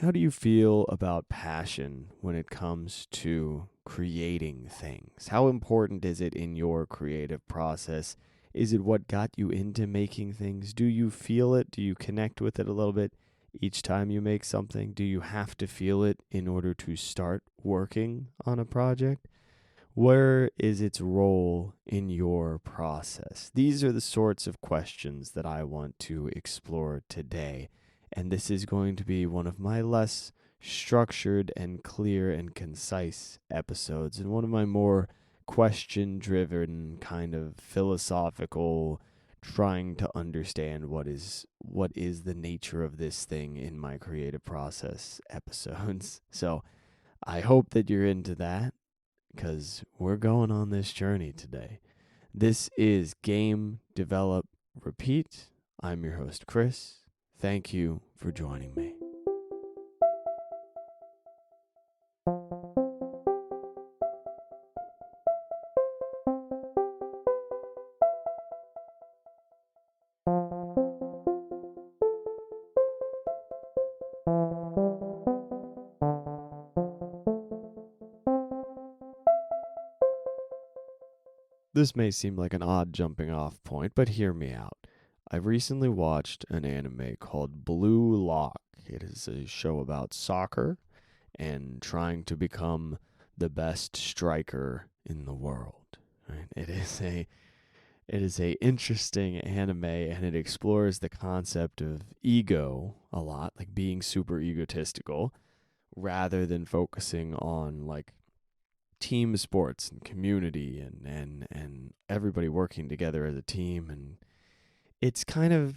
How do you feel about passion when it comes to creating things? How important is it in your creative process? Is it what got you into making things? Do you feel it? Do you connect with it a little bit each time you make something? Do you have to feel it in order to start working on a project? Where is its role in your process? These are the sorts of questions that I want to explore today. And this is going to be one of my less structured and clear and concise episodes, and one of my more question driven, kind of philosophical, trying to understand what is the nature of this thing in my creative process episodes. So I hope that you're into that, because we're going on this journey today. This is Game, Develop, Repeat. I'm your host, Chris. Thank you for joining me. This may seem like an odd jumping off point, but hear me out. I recently watched an anime called Blue Lock. It is a show about soccer and trying to become the best striker in the world. Right? It is a interesting anime, and it explores the concept of ego a lot, like being super egotistical, rather than focusing on like team sports and community and everybody working together as a team. And it's kind of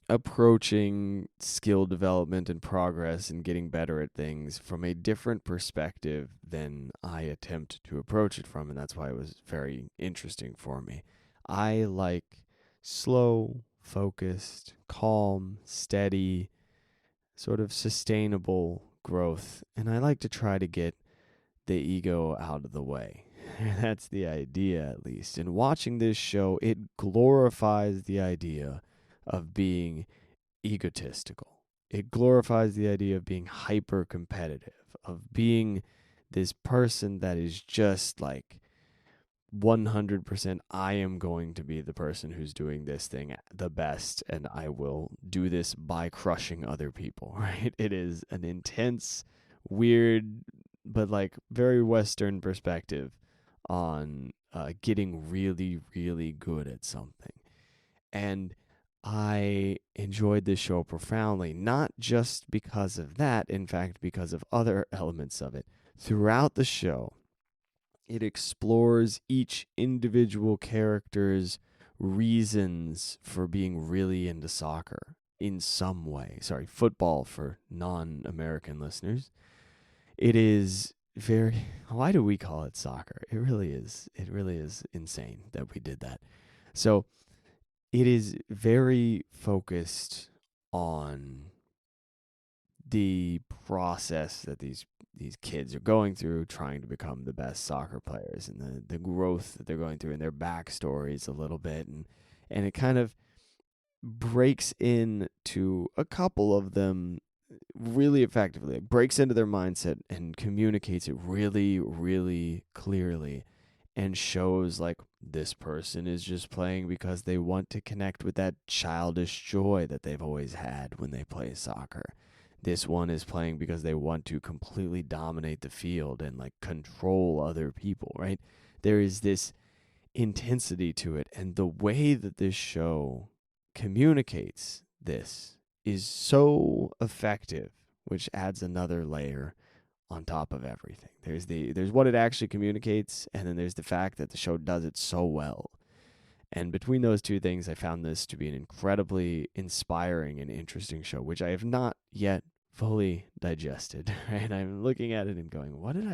approaching skill development and progress and getting better at things from a different perspective than I attempt to approach it from, and that's why it was very interesting for me. I like slow, focused, calm, steady, sort of sustainable growth, and I like to try to get the ego out of the way. That's the idea, at least. And watching this show, it glorifies the idea of being egotistical. It glorifies the idea of being hyper competitive, of being this person that is just like 100% I am going to be the person who's doing this thing the best, and I will do this by crushing other people, right? It is an intense, weird, but like very Western perspective on getting really, really good at something. And I enjoyed this show profoundly, not just because of that, in fact, because of other elements of it. Throughout the show, it explores each individual character's reasons for being really into soccer in some way. Sorry, football for non American listeners. It is very, why do we call it soccer? It really is. It really is insane that we did that. So it is very focused on the process that these kids are going through trying to become the best soccer players, and the growth that they're going through and their backstories a little bit, and it kind of breaks into a couple of them really effectively. It breaks into their mindset and communicates it really, really clearly, and shows like this person is just playing because they want to connect with that childish joy that they've always had when they play soccer. This one is playing because they want to completely dominate the field and like control other people, right? There is this intensity to it, and the way that this show communicates this is so effective, which adds another layer on top of everything. There's what it actually communicates, and then there's the fact that the show does it so well. And between those two things, I found this to be an incredibly inspiring and interesting show, which I have not yet fully digested. Right? I'm looking at it and going, what did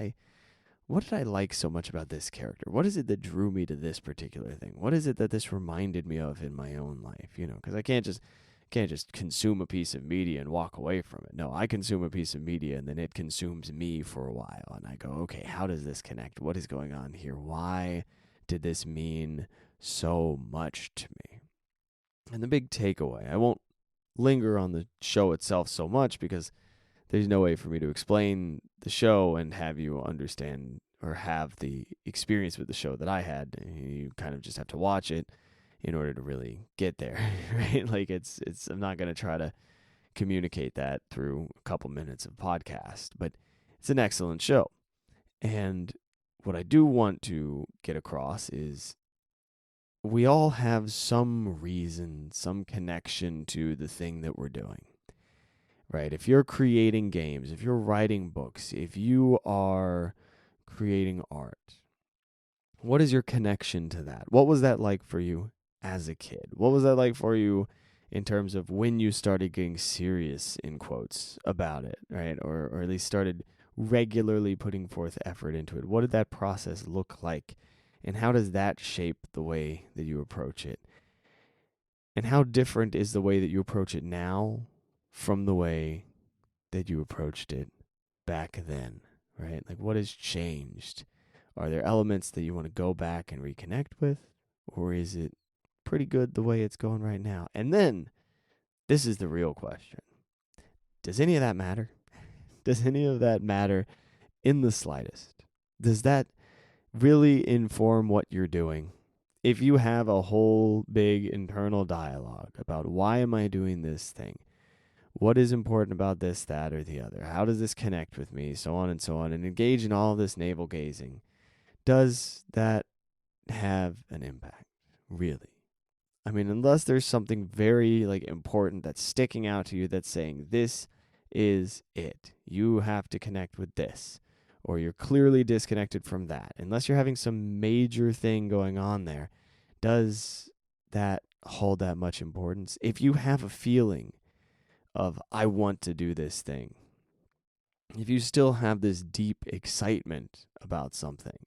I like so much about this character? What is it that drew me to this particular thing? What is it that this reminded me of in my own life? Because I can't just consume a piece of media and walk away from it. No, I consume a piece of media and then it consumes me for a while, and I go, okay, how does this connect? What is going on here? Why did this mean so much to me? And the big takeaway, I won't linger on the show itself so much because there's no way for me to explain the show and have you understand or have the experience with the show that I had. You kind of just have to watch it in order to really get there, right? Like it's I'm not going to try to communicate that through a couple minutes of podcast, but it's an excellent show. And what I do want to get across is we all have some reason, some connection to the thing that we're doing, right? If you're creating games, if you're writing books, if you are creating art, what is your connection to that? What was that like for you as a kid? What was that like for you in terms of when you started getting serious, in quotes, about it, right? Or at least started regularly putting forth effort into it. What did that process look like? And how does that shape the way that you approach it? And how different is the way that you approach it now from the way that you approached it back then, right? Like, what has changed? Are there elements that you want to go back and reconnect with? Or is it pretty good the way it's going right now? And then, this is the real question. Does any of that matter? Does any of that matter in the slightest? Does that really inform what you're doing? If you have a whole big internal dialogue about why am I doing this thing? What is important about this, that, or the other? How does this connect with me? So on, and engage in all this navel gazing. Does that have an impact? Really? I mean, unless there's something very important that's sticking out to you that's saying this is it. You have to connect with this. Or you're clearly disconnected from that. Unless you're having some major thing going on there, does that hold that much importance? If you have a feeling of, I want to do this thing, if you still have this deep excitement about something,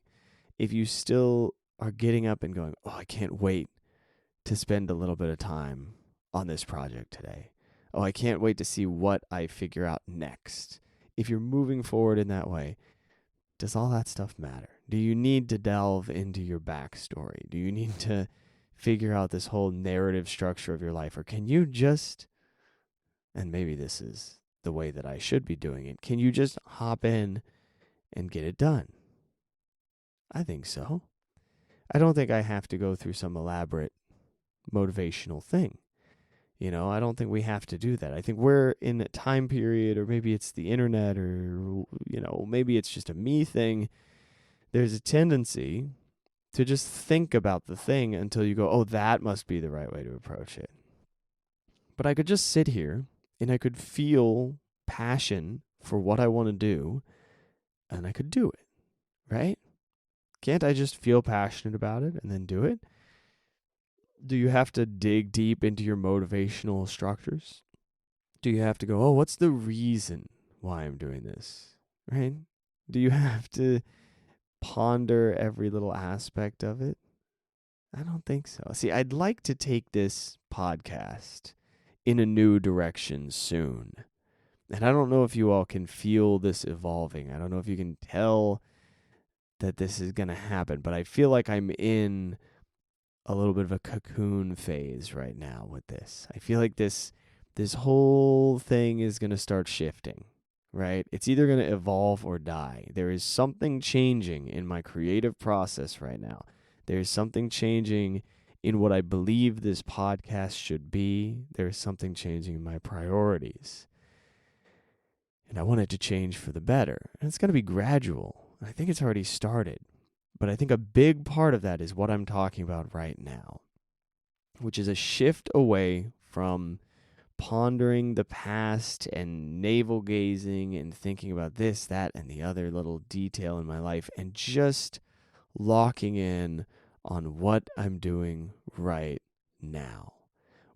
if you still are getting up and going, oh, I can't wait to spend a little bit of time on this project today. Oh, I can't wait to see what I figure out next. If you're moving forward in that way, does all that stuff matter? Do you need to delve into your backstory? Do you need to figure out this whole narrative structure of your life? Or can you just, and maybe this is the way that I should be doing it, can you just hop in and get it done? I think so. I don't think I have to go through some elaborate motivational thing. I don't think we have to do that. I think we're in a time period, or maybe it's the internet, or, maybe it's just a me thing. There's a tendency to just think about the thing until you go, oh, that must be the right way to approach it. But I could just sit here and I could feel passion for what I want to do, and I could do it, right? Can't I just feel passionate about it and then do it? Do you have to dig deep into your motivational structures? Do you have to go, oh, what's the reason why I'm doing this, right? Do you have to ponder every little aspect of it? I don't think so. See, I'd like to take this podcast in a new direction soon. And I don't know if you all can feel this evolving. I don't know if you can tell that this is going to happen, but I feel like I'm in a little bit of a cocoon phase right now with this. I feel like this whole thing is going to start shifting, right? It's either going to evolve or die. There is something changing in my creative process right now. There's something changing in what I believe this podcast should be. There's something changing in my priorities. And I want it to change for the better. And it's going to be gradual. I think it's already started. But I think a big part of that is what I'm talking about right now, which is a shift away from pondering the past and navel gazing and thinking about this, that, and the other little detail in my life, and just locking in on what I'm doing right now.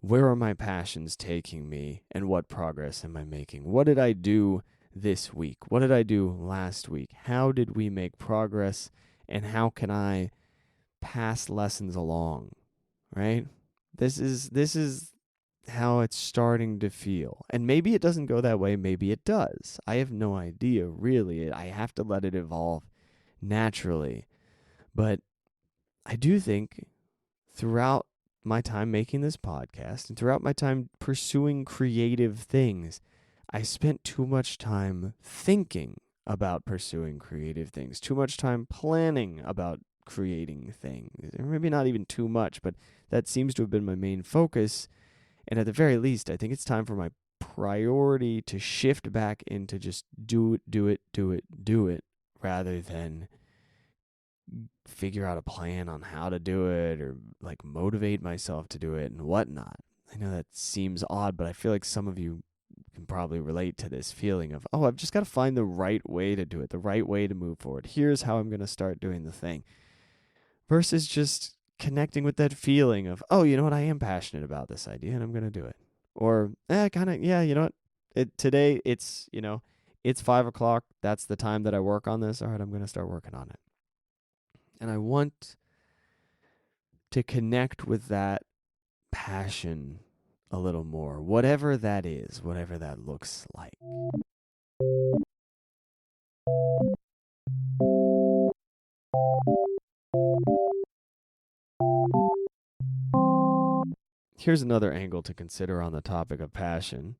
Where are my passions taking me, and what progress am I making? What did I do this week? What did I do last week? How did we make progress? And how can I pass lessons along, right? This is how it's starting to feel. And maybe it doesn't go that way. Maybe it does. I have no idea, really. I have to let it evolve naturally. But I do think throughout my time making this podcast and throughout my time pursuing creative things, I spent too much time thinking about pursuing creative things, too much time planning about creating things. Or maybe not even too much, but that seems to have been my main focus. And at the very least, I think it's time for my priority to shift back into just do it, rather than figure out a plan on how to do it or like motivate myself to do it and whatnot. I know that seems odd, but I feel like some of you can probably relate to this feeling of, oh, I've just got to find the right way to do it, the right way to move forward. Here's how I'm going to start doing the thing. Versus just connecting with that feeling of, oh, you know what, I am passionate about this idea and I'm going to do it. Or, yeah, you know what, today it's, it's 5 o'clock. That's the time that I work on this. All right, I'm going to start working on it. And I want to connect with that passion a little more, whatever that is, whatever that looks like. Here's another angle to consider on the topic of passion.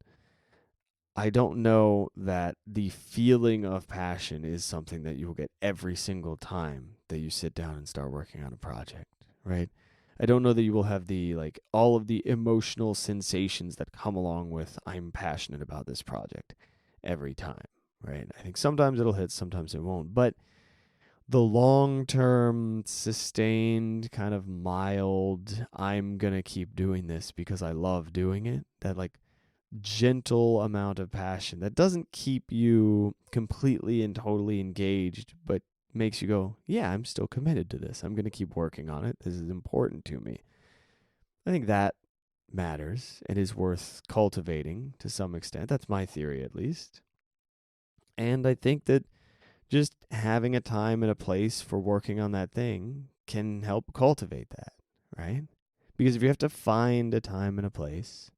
I don't know that the feeling of passion is something that you will get every single time that you sit down and start working on a project, right? I don't know that you will have all of the emotional sensations that come along with I'm passionate about this project every time, right? I think sometimes it'll hit, sometimes it won't. But the long-term, sustained, kind of mild, I'm going to keep doing this because I love doing it, that gentle amount of passion that doesn't keep you completely and totally engaged, but makes you go, yeah, I'm still committed to this. I'm going to keep working on it. This is important to me. I think that matters and is worth cultivating to some extent. That's my theory, at least. And I think that just having a time and a place for working on that thing can help cultivate that, right? Because if you have to find a time and a place,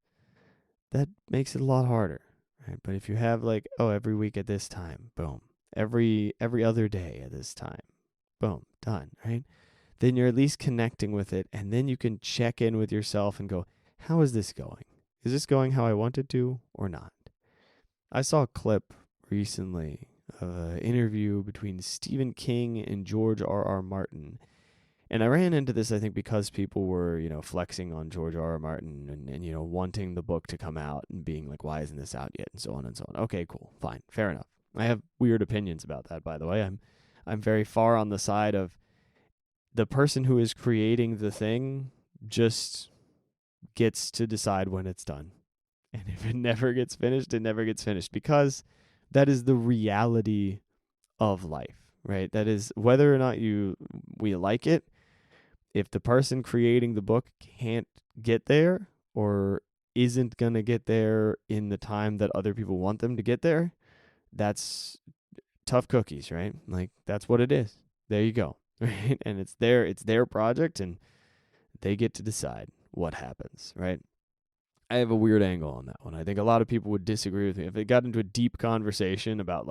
that makes it a lot harder, right? But if you have every week at this time, boom. Every other day at this time, boom, done, right? Then you're at least connecting with it, and then you can check in with yourself and go, how is this going? Is this going how I want it to or not? I saw a clip recently of an interview between Stephen King and George R.R. Martin. And I ran into this, I think, because people were, flexing on George R.R. Martin and wanting the book to come out and being like, why isn't this out yet? And so on and so on. Okay, cool. Fine. Fair enough. I have weird opinions about that, by the way. I'm very far on the side of the person who is creating the thing just gets to decide when it's done. And if it never gets finished, it never gets finished, because that is the reality of life, right? That is, whether or not we like it, if the person creating the book can't get there or isn't going to get there in the time that other people want them to get there, that's tough cookies, right? That's what it is. There you go, right? And it's their project, and they get to decide what happens, right? I have a weird angle on that one. I think a lot of people would disagree with me if they got into a deep conversation about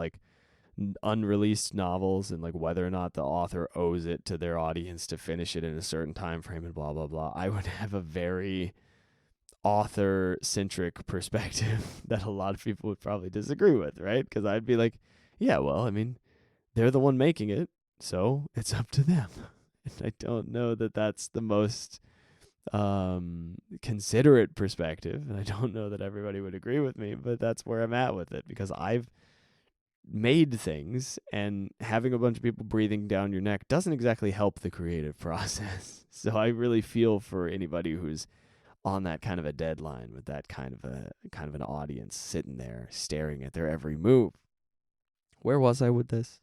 unreleased novels and whether or not the author owes it to their audience to finish it in a certain time frame and blah blah blah. I would have a very author centric perspective that a lot of people would probably disagree with, right? Because I'd be like, yeah, well, I mean, they're the one making it, so it's up to them. And I don't know that that's the most considerate perspective, and I don't know that everybody would agree with me, but that's where I'm at with it, because I've made things, and having a bunch of people breathing down your neck doesn't exactly help the creative process. So I really feel for anybody who's on that kind of a deadline with that kind of an audience sitting there staring at their every move. Where was I with this?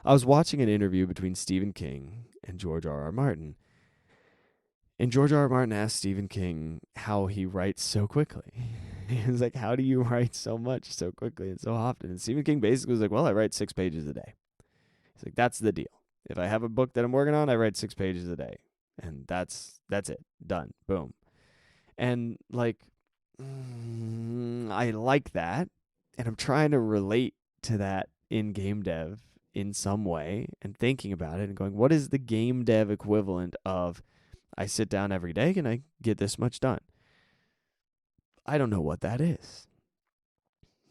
I was watching an interview between Stephen King and George R.R. Martin. And George R.R. Martin asked Stephen King how he writes so quickly. He was like, how do you write so much so quickly and so often? And Stephen King basically was like, well, I write 6 pages a day. He's like, that's the deal. If I have a book that I'm working on, I write 6 pages a day. And that's it. Done. Boom. And I like that. And I'm trying to relate to that in game dev in some way, and thinking about it and going, what is the game dev equivalent of I sit down every day and I get this much done? I don't know what that is.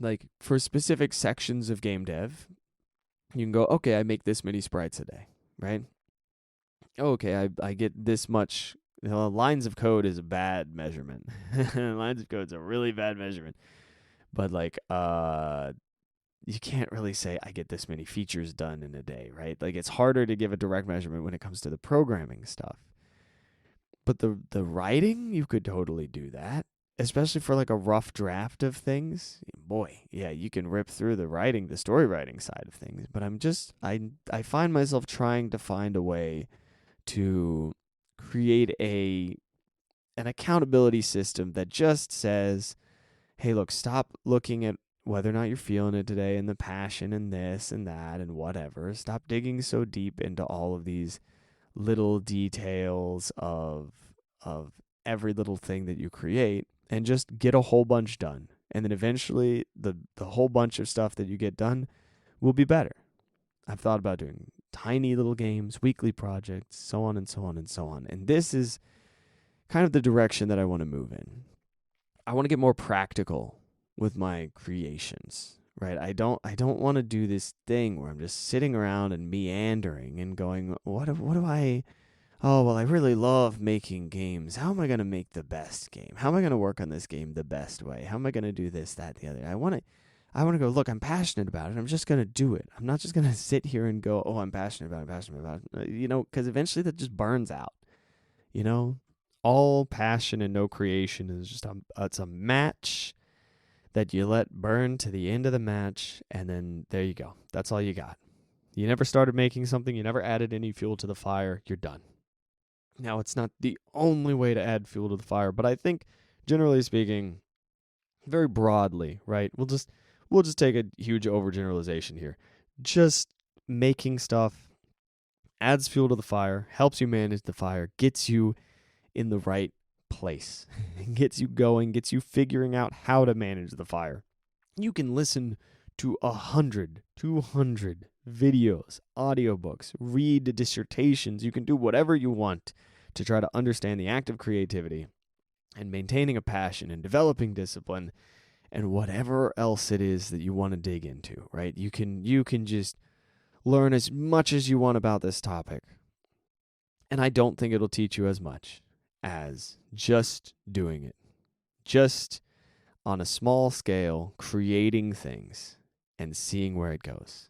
Like for specific sections of game dev, you can go, okay, I make this many sprites a day, right? Okay, I get this much. Lines of code is a bad measurement. Lines of code is a really bad measurement. But like, you can't really say I get this many features done in a day, right? Like it's harder to give a direct measurement when it comes to the programming stuff. But the writing, you could totally do that, especially for like a rough draft of things. Boy, yeah, you can rip through the writing, the story writing side of things. But I find myself trying to find a way to create an accountability system that just says, hey, look, stop looking at whether or not you're feeling it today and the passion and this and that and whatever. Stop digging so deep into all of these little details of every little thing that you create and just get a whole bunch done. And then eventually the whole bunch of stuff that you get done will be better. I've thought about doing tiny little games, weekly projects, so on and so on and so on. And this is kind of the direction that I want to move in. I want to get more practical with my creations, right? I don't want to do this thing where I'm just sitting around and meandering and going, what do I oh, well, I really love making games. How am I going to make the best game? How am I going to work on this game the best way? How am I going to do this, that, the other? I want to go, look, I'm passionate about it. I'm just going to do it. I'm not just going to sit here and go, oh, I'm passionate about it. Because eventually that just burns out. All passion and no creation is just it's a match that you let burn to the end of the match, and then there you go. That's all you got. You never started making something. You never added any fuel to the fire. You're done. Now, it's not the only way to add fuel to the fire, but I think, generally speaking, very broadly, right? We'll just take a huge overgeneralization here. Just making stuff adds fuel to the fire, helps you manage the fire, gets you in the right place, gets you going, gets you figuring out how to manage the fire. You can listen to 100, 200 videos, audiobooks, read dissertations. You can do whatever you want to try to understand the act of creativity and maintaining a passion and developing discipline and whatever else it is that you want to dig into, right? You can just learn as much as you want about this topic. And I don't think it'll teach you as much as just doing it. Just on a small scale, creating things and seeing where it goes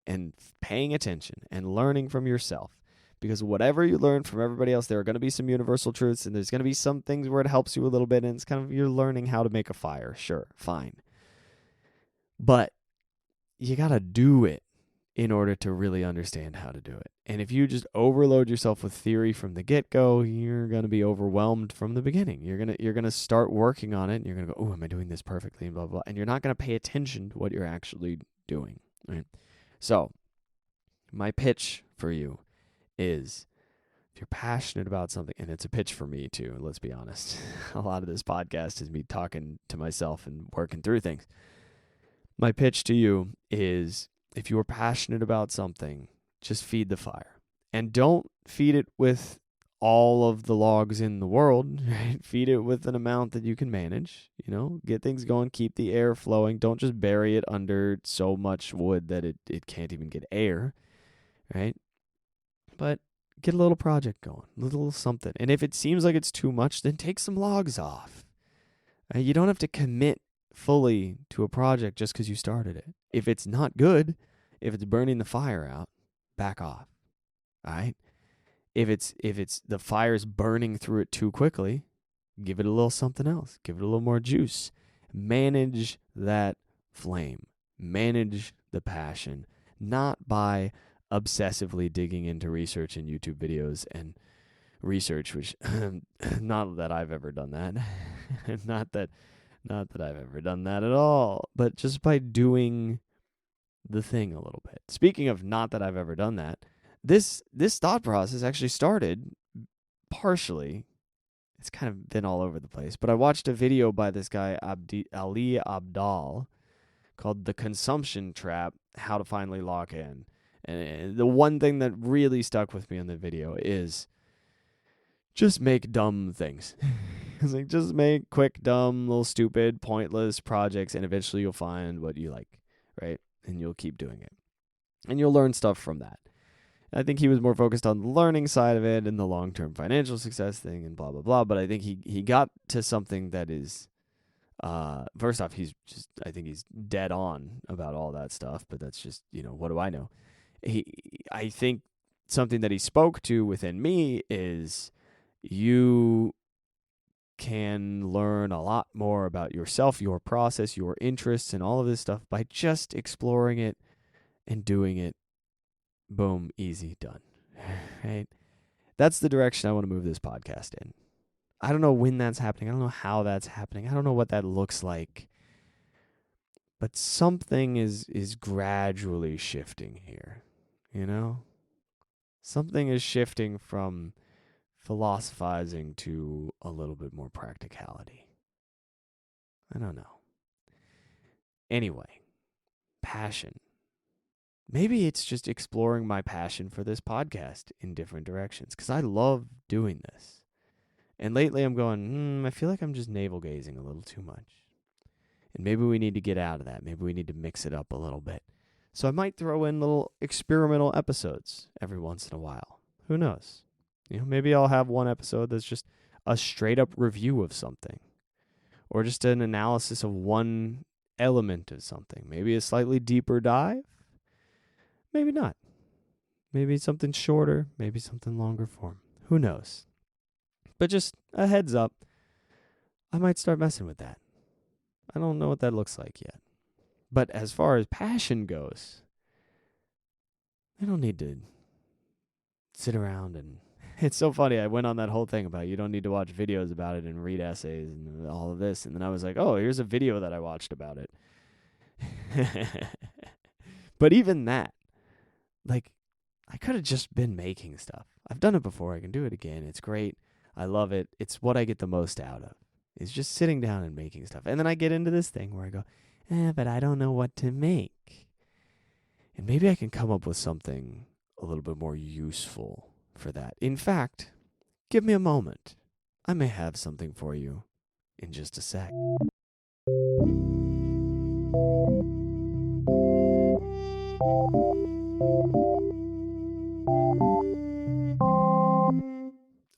and paying attention and learning from yourself. Because whatever you learn from everybody else, there are going to be some universal truths, and there's going to be some things where it helps you a little bit, and it's kind of you're learning how to make a fire. Sure, fine. But you got to do it in order to really understand how to do it. And if you just overload yourself with theory from the get-go, you're going to be overwhelmed from the beginning. You're going to start working on it, and you're going to go, oh, am I doing this perfectly, and blah, blah, blah. And you're not going to pay attention to what you're actually doing. Right? So my pitch for you is, if you're passionate about something, and it's a pitch for me too, let's be honest. A lot of this podcast is me talking to myself and working through things. My pitch to you is, if you are passionate about something, just feed the fire. And don't feed it with all of the logs in the world, right? Feed it with an amount that you can manage, get things going, keep the air flowing. Don't just bury it under so much wood that it can't even get air, right? But get a little project going, a little something. And if it seems like it's too much, then take some logs off. Right? You don't have to commit fully to a project just because you started it. If it's not good, if it's burning the fire out, back off. All right? If it's the fire's burning through it too quickly, give it a little something else. Give it a little more juice. Manage that flame. Manage the passion, not by obsessively digging into research and YouTube videos and research, which not that I've ever done that. Not that I've ever done that at all, but just by doing the thing a little bit. Speaking of not that I've ever done that, this thought process actually started partially. It's kind of been all over the place, but I watched a video by this guy, Ali Abdaal, called The Consumption Trap, How to Finally Lock In. And the one thing that really stuck with me in the video is just make dumb things. It's like, just make quick, dumb, little stupid, pointless projects, and eventually you'll find what you like, right? And you'll keep doing it. And you'll learn stuff from that. I think he was more focused on the learning side of it and the long-term financial success thing and blah, blah, blah. But I think he got to something that is, first off, I think he's dead on about all that stuff, but that's just, what do I know? I think something that he spoke to within me is you can learn a lot more about yourself, your process, your interests, and all of this stuff by just exploring it and doing it. Boom, easy, done. Right? That's the direction I want to move this podcast in. I don't know when that's happening. I don't know how that's happening. I don't know what that looks like. But something is gradually shifting here, Something is shifting from philosophizing to a little bit more practicality. I don't know. Anyway, passion. Maybe it's just exploring my passion for this podcast in different directions because I love doing this. And lately I'm going, I feel like I'm just navel gazing a little too much. And maybe we need to get out of that. Maybe we need to mix it up a little bit. So I might throw in little experimental episodes every once in a while. Who knows? Maybe I'll have one episode that's just a straight up review of something. Or just an analysis of one element of something. Maybe a slightly deeper dive. Maybe not. Maybe something shorter. Maybe something longer form. Who knows? But just a heads up. I might start messing with that. I don't know what that looks like yet. But as far as passion goes, I don't need to sit around and... It's so funny. I went on that whole thing about you don't need to watch videos about it and read essays and all of this. And then I was like, oh, here's a video that I watched about it. But even that, I could have just been making stuff. I've done it before. I can do it again. It's great. I love it. It's what I get the most out of. Is just sitting down and making stuff. And then I get into this thing where I go, but I don't know what to make. And maybe I can come up with something a little bit more useful for that. In fact, give me a moment. I may have something for you in just a sec.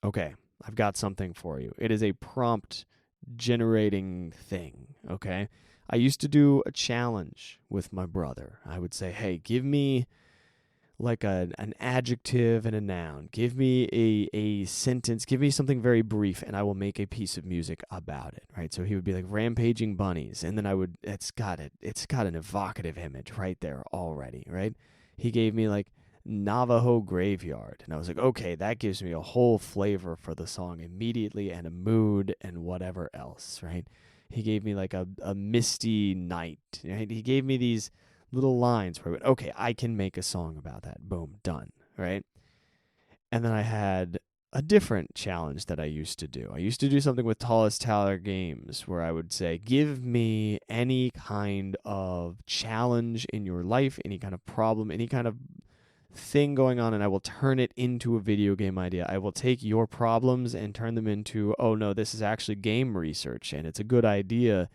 Okay, I've got something for you. It is a prompt generating thing, okay? I used to do a challenge with my brother. I would say, hey, give me like an adjective and a noun. Give me a sentence. Give me something very brief, and I will make a piece of music about it, right? So he would be like rampaging bunnies, and then it's got an evocative image right there already, right? He gave me like Navajo graveyard, and I was like, okay, that gives me a whole flavor for the song immediately and a mood and whatever else, right? He gave me like a misty night, right? He gave me these little lines where I went, okay, I can make a song about that. Boom, done, right? And then I had a different challenge that I used to do. I used to do something with Tallest Tower Games where I would say, give me any kind of challenge in your life, any kind of problem, any kind of thing going on, and I will turn it into a video game idea. I will take your problems and turn them into, oh no, this is actually game research and it's a good idea.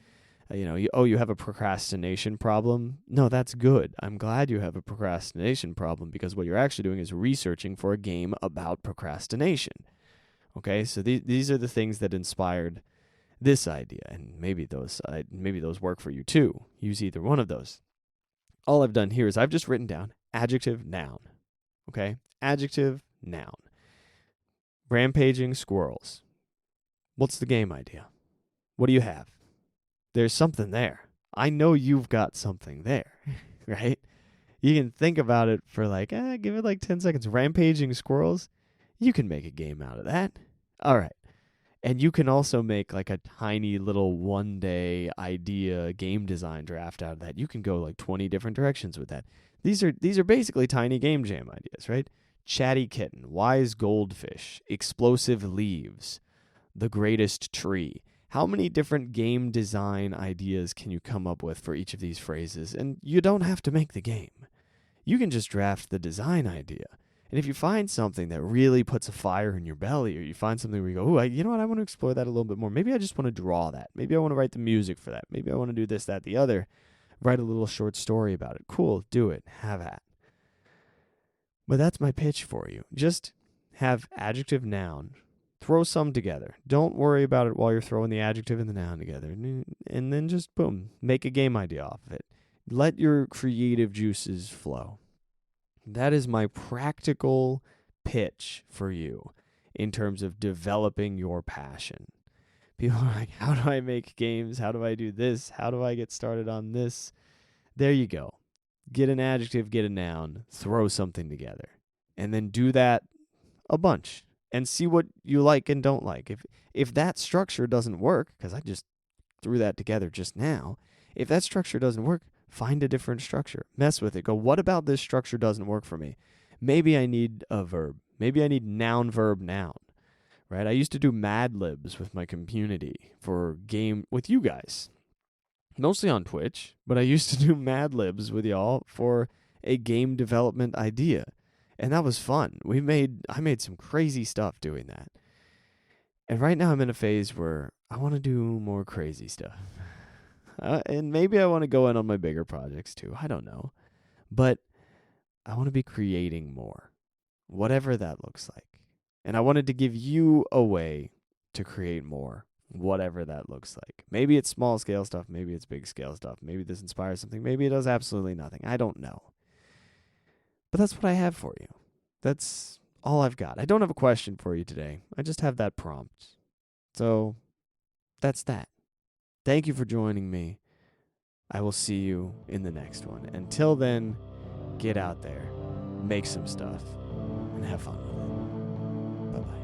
You have a procrastination problem. No, that's good. I'm glad you have a procrastination problem because what you're actually doing is researching for a game about procrastination. Okay, so these are the things that inspired this idea, and maybe those work for you too. Use either one of those. All I've done here is I've just written down adjective, noun. Okay, adjective, noun. Rampaging squirrels. What's the game idea? What do you have? There's something there. I know you've got something there, right? You can think about it for give it 10 seconds. Rampaging squirrels, you can make a game out of that. All right. And you can also make a tiny little one-day idea game design draft out of that. You can go 20 different directions with that. These are basically tiny game jam ideas, right? Chatty kitten, wise goldfish, explosive leaves, the greatest tree. How many different game design ideas can you come up with for each of these phrases? And you don't have to make the game. You can just draft the design idea. And if you find something that really puts a fire in your belly, or you find something where you go, you know what, I want to explore that a little bit more. Maybe I just want to draw that. Maybe I want to write the music for that. Maybe I want to do this, that, the other. Write a little short story about it. Cool, do it. Have at. But that's my pitch for you. Just have adjective, noun. Throw some together. Don't worry about it while you're throwing the adjective and the noun together. And then just, boom, make a game idea off of it. Let your creative juices flow. That is my practical pitch for you in terms of developing your passion. People are like, how do I make games? How do I do this? How do I get started on this? There you go. Get an adjective, get a noun, throw something together. And then do that a bunch and see what you like and don't like. If that structure doesn't work, because I just threw that together just now, if that structure doesn't work, find a different structure. Mess with it. Go, what about this structure doesn't work for me? Maybe I need a verb. Maybe I need noun, verb, noun. Right? I used to do Mad Libs with my community for game with you guys. Mostly on Twitch, but I used to do Mad Libs with y'all for a game development idea. And that was fun. I made some crazy stuff doing that. And right now I'm in a phase where I want to do more crazy stuff. And maybe I want to go in on my bigger projects too. I don't know. But I want to be creating more, whatever that looks like. And I wanted to give you a way to create more, whatever that looks like. Maybe it's small scale stuff. Maybe it's big scale stuff. Maybe this inspires something. Maybe it does absolutely nothing. I don't know. But that's what I have for you. That's all I've got. I don't have a question for you today. I just have that prompt. So that's that. Thank you for joining me. I will see you in the next one. Until then, get out there, make some stuff, and have fun with it. Bye-bye.